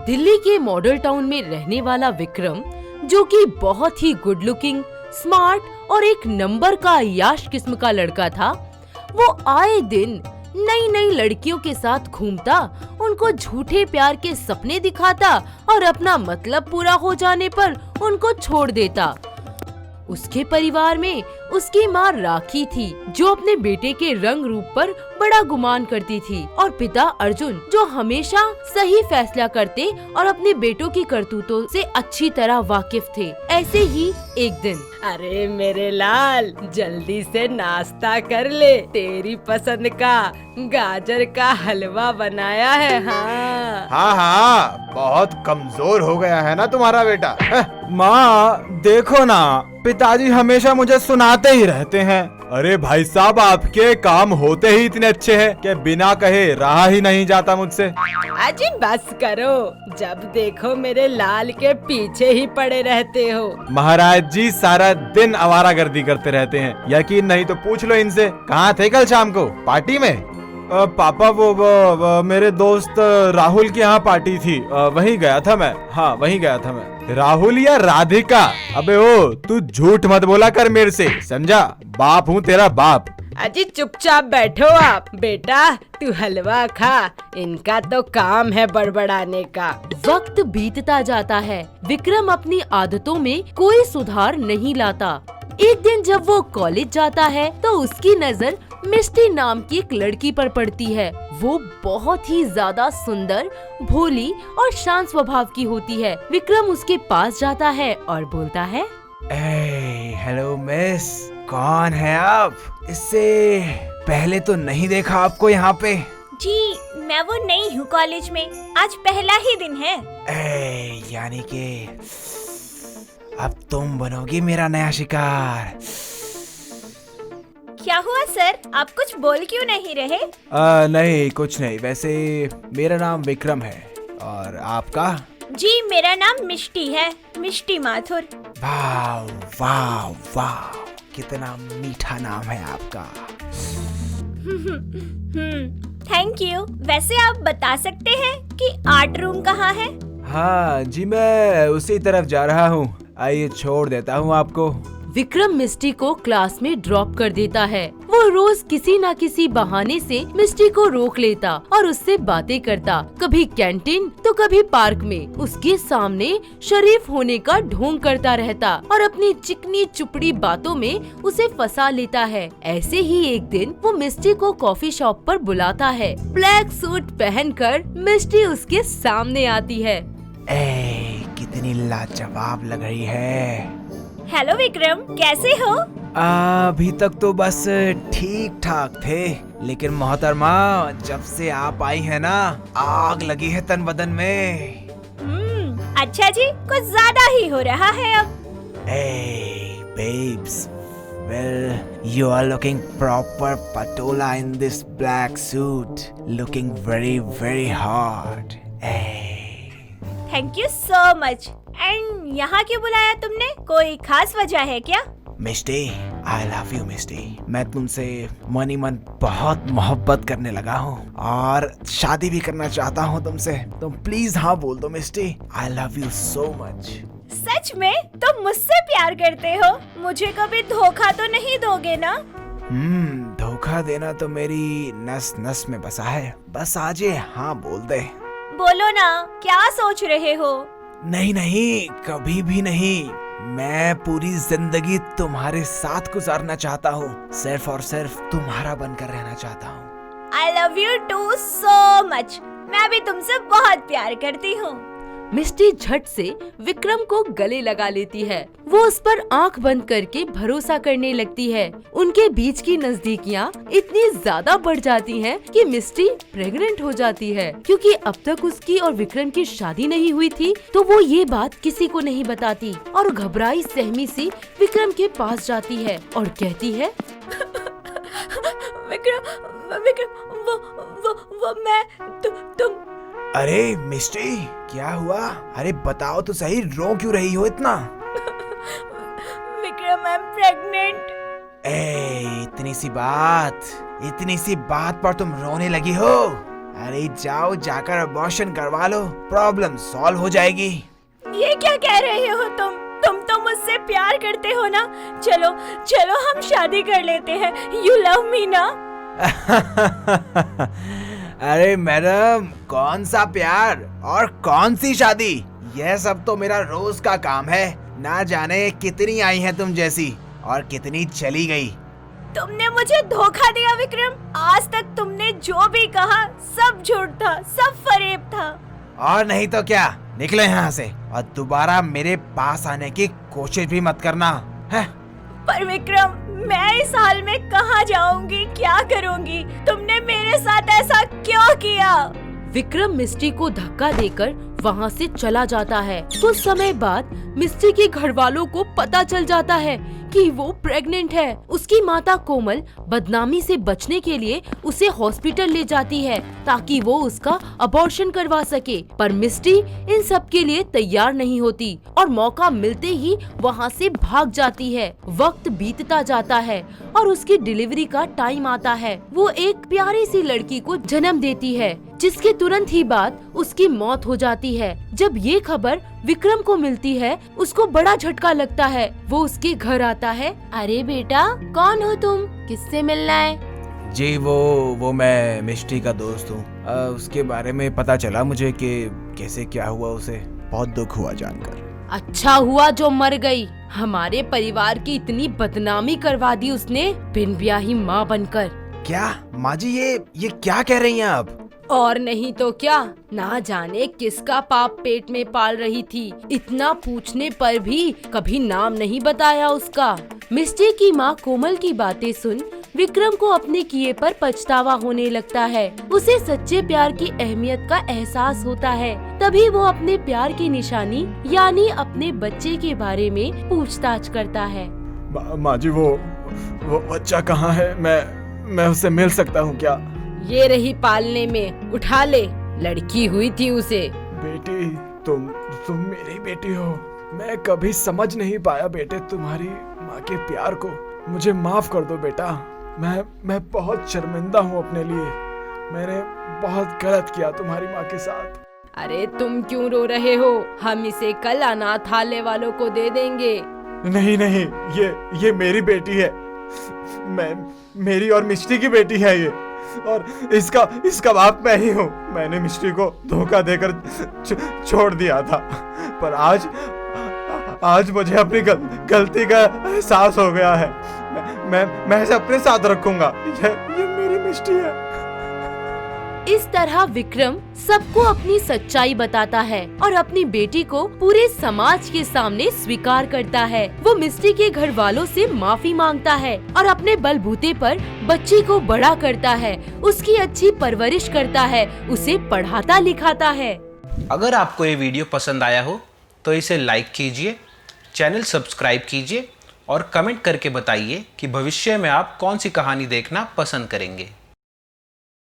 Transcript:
दिल्ली के model town में रहने वाला विक्रम, जो कि बहुत ही गुड लुकिंग, स्मार्ट और एक नंबर का याश किस्म का लड़का था, वो आए दिन नई नई लड़कियों के साथ घूमता, उनको झूठे प्यार के सपने दिखाता और अपना मतलब पूरा हो जाने पर उनको छोड़ देता। उसके परिवार में उसकी माँ राखी थी, जो अपने बेटे के रंग रूप पर बड़ा गुमान करती थी, और पिता अर्जुन, जो हमेशा सही फैसला करते और अपने बेटों की करतूतों से अच्छी तरह वाकिफ थे। ऐसे ही एक दिन, अरे मेरे लाल, जल्दी से नाश्ता कर ले, तेरी पसंद का गाजर का हलवा बनाया है। हाँ हाँ, बहुत कमजोर हो गया है ना तुम्हारा बेटा। माँ देखो ना, पिताजी हमेशा मुझे सुनाते ही रहते हैं। अरे भाई साहब, आपके काम होते ही इतने अच्छे हैं कि बिना कहे रहा ही नहीं जाता मुझसे। अजी बस करो, जब देखो मेरे लाल के पीछे ही पड़े रहते हो। महाराज जी सारा दिन आवारागर्दी करते रहते हैं, यकीन नहीं तो पूछ लो इनसे। कहाँ थे कल शाम को पार्टी में? पापा वो मेरे दोस्त राहुल के यहाँ पार्टी थी, वहीं गया था मैं। हाँ वहीं गया था मैं। राहुल या राधिका? अबे ओ, तू झूठ मत बोला कर मेरे से, समझा? बाप हूँ तेरा बाप। अजी चुपचाप बैठो आप। बेटा तू हलवा खा, इनका तो काम है बड़बड़ाने का। वक्त बीतता जाता है, विक्रम अपनी आदतों में कोई सुधार नहीं लाता। एक दिन जब वो कॉलेज जाता है तो उसकी नजर मिष्टी नाम की एक लड़की पर पड़ती है। वो बहुत ही ज्यादा सुंदर, भोली और शांत स्वभाव की होती है। विक्रम उसके पास जाता है और बोलता है, हेलो मिस, कौन है आप? इससे पहले तो नहीं देखा आपको यहाँ पे। जी मैं वो नई हूँ कॉलेज में, आज पहला ही दिन है। यानी कि अब तुम बनोगी मेरा नया शिकार। क्या हुआ सर, आप कुछ बोल क्यों नहीं रहे? नहीं कुछ नहीं, वैसे मेरा नाम विक्रम है। और आपका? जी मेरा नाम मिष्टी है, मिष्टी माथुर। वाह वाह वाह, कितना मीठा नाम है आपका। Thank you. वैसे आप बता सकते हैं कि आर्ट रूम कहाँ है? हाँ जी, मैं उसी तरफ जा रहा हूँ, आइए छोड़ देता हूँ आपको। विक्रम मिष्टी को क्लास में ड्रॉप कर देता है। वो रोज किसी न किसी बहाने से मिष्टी को रोक लेता और उससे बातें करता, कभी कैंटीन तो कभी पार्क में। उसके सामने शरीफ होने का ढोंग करता रहता और अपनी चिकनी चुपड़ी बातों में उसे फंसा लेता है। ऐसे ही एक दिन वो मिष्टी को कॉफी शॉप पर बुलाता है। ब्लैक सूट पहनकर मिष्टी उसके सामने आती है। कितनी लाजवाब लग रही है। हेलो विक्रम, कैसे हो? अभी तक तो बस ठीक ठाक थे, लेकिन मोहतरमा जब से आप आई है ना, आग लगी है तन बदन में। अच्छा जी, कुछ ज्यादा ही हो रहा है अब। Hey babes, well you are looking proper patola in this black suit, looking very very hot. Thank you so much. And यहाँ क्यों बुलाया तुमने? कोई खास वजह है क्या? मिस्टी, I love you मिस्टी। मैं तुमसे मन ही मन बहुत मोहब्बत करने लगा हूँ और शादी भी करना चाहता हूँ तुमसे। तुम प्लीज हाँ बोल दो मिस्टी, I love you so much। सच में तुम मुझसे प्यार करते हो? मुझे कभी धोखा तो नहीं दोगे ना? धोखा देना तो मेरी नस नस में बसा है, बस आज ये हाँ बोल दे। बोलो ना, क्या सोच रहे हो? नहीं नहीं, कभी भी नहीं। मैं पूरी जिंदगी तुम्हारे साथ गुजारना चाहता हूँ, सिर्फ और सिर्फ तुम्हारा बनकर रहना चाहता हूँ। I love you too so much। मैं भी तुमसे बहुत प्यार करती हूँ। मिष्टी झट से विक्रम को गले लगा लेती है। वो उस पर आंख बंद करके भरोसा करने लगती है। उनके बीच की नजदीकियां इतनी ज्यादा बढ़ जाती हैं कि मिष्टी प्रेग्नेंट हो जाती है। क्योंकि अब तक उसकी और विक्रम की शादी नहीं हुई थी, तो वो ये बात किसी को नहीं बताती और घबराई सहमी सी विक्रम के पास जाती है और कहती है, विक्रम वो मैं तुम। अरे मिस्टी, क्या हुआ? अरे बताओ तो सही, रो क्यों रही हो इतना? Vikram, I am pregnant. इतनी सी बात पर तुम रोने लगी हो? अरे जाओ जाकर अबॉर्शन करवा लो, प्रॉब्लम सॉल्व हो जाएगी। ये क्या कह रहे हो तुम तो मुझसे प्यार करते हो ना। चलो चलो हम शादी कर लेते हैं। यू लव मी ना। अरे मैडम, कौन सा प्यार और कौन सी शादी, यह सब तो मेरा रोज का काम है। ना जाने कितनी आई हैं तुम जैसी और कितनी चली गई। तुमने मुझे धोखा दिया विक्रम। आज तक तुमने जो भी कहा सब झूठ था, सब फरेब था। और नहीं तो क्या, निकले यहाँ से और दोबारा मेरे पास आने की कोशिश भी मत करना है। पर विक्रम, मैं इस हाल में कहाँ जाऊंगी, क्या करूंगी? तुमने मेरे साथ ऐसा क्यों किया? विक्रम मिस्टी को धक्का देकर वहाँ से चला जाता है। कुछ समय बाद मिस्टी के घर वालों को पता चल जाता है कि वो प्रेग्नेंट है। उसकी माता कोमल बदनामी से बचने के लिए उसे हॉस्पिटल ले जाती है ताकि वो उसका अबॉर्शन करवा सके, पर मिस्टी इन सब के लिए तैयार नहीं होती और मौका मिलते ही वहाँ से भाग जाती है। वक्त बीतता जाता है और उसकी डिलीवरी का टाइम आता है। वो एक प्यारी सी लड़की को जन्म देती है, जिसके तुरंत ही बाद उसकी मौत हो जाती है। जब ये खबर विक्रम को मिलती है, उसको बड़ा झटका लगता है। वो उसके घर आता है। अरे बेटा, कौन हो तुम? किससे मिलना है? जी वो मैं मिष्टी का दोस्त हूँ। उसके बारे में पता चला मुझे कि कैसे क्या हुआ उसे। बहुत दुख हुआ जानकर। अच्छा हुआ जो मर गई। हमारे परिवार की इतनी बदनामी करवा दी उसने, बिन ब्याही माँ बनकर। क्या माँ जी, ये क्या कह रही हैं आप? और नहीं तो क्या, ना जाने किसका पाप पेट में पाल रही थी। इतना पूछने पर भी कभी नाम नहीं बताया उसका। मिस्टी की माँ कोमल की बातें सुन विक्रम को अपने किए पर पछतावा होने लगता है। उसे सच्चे प्यार की अहमियत का एहसास होता है। तभी वो अपने प्यार की निशानी यानी अपने बच्चे के बारे में पूछताछ करता है। माँ जी, वो बच्चा कहाँ है? मैं उससे मिल सकता हूँ क्या? ये रही पालने में, उठा ले। लड़की हुई थी उसे। बेटी, तुम मेरी बेटी हो। मैं कभी समझ नहीं पाया बेटे तुम्हारी माँ के प्यार को। मुझे माफ कर दो बेटा। मैं बहुत शर्मिंदा हूँ अपने लिए। मैंने बहुत गलत किया तुम्हारी माँ के साथ। अरे तुम क्यों रो रहे हो? हम इसे कल अनाथालय वालों को दे देंगे। नहीं, ये मेरी बेटी है। मेरी और मिष्टी की बेटी है ये, और इसका बाप मैं ही हूँ। मैंने मिष्टी को धोखा देकर छोड़ दिया था, पर आज मुझे अपनी गलती का एहसास हो गया है। मैं इसे अपने साथ रखूंगा। ये मेरी मिष्टी है। इस तरह विक्रम सबको अपनी सच्चाई बताता है और अपनी बेटी को पूरे समाज के सामने स्वीकार करता है। वो मिस्टी के घर वालों से माफी मांगता है और अपने बलबूते पर बच्ची को बड़ा करता है, उसकी अच्छी परवरिश करता है, उसे पढ़ाता लिखाता है। अगर आपको ये वीडियो पसंद आया हो तो इसे लाइक कीजिए, चैनल सब्सक्राइब कीजिए और कमेंट करके बताइए कि भविष्य में आप कौन सी कहानी देखना पसंद करेंगे।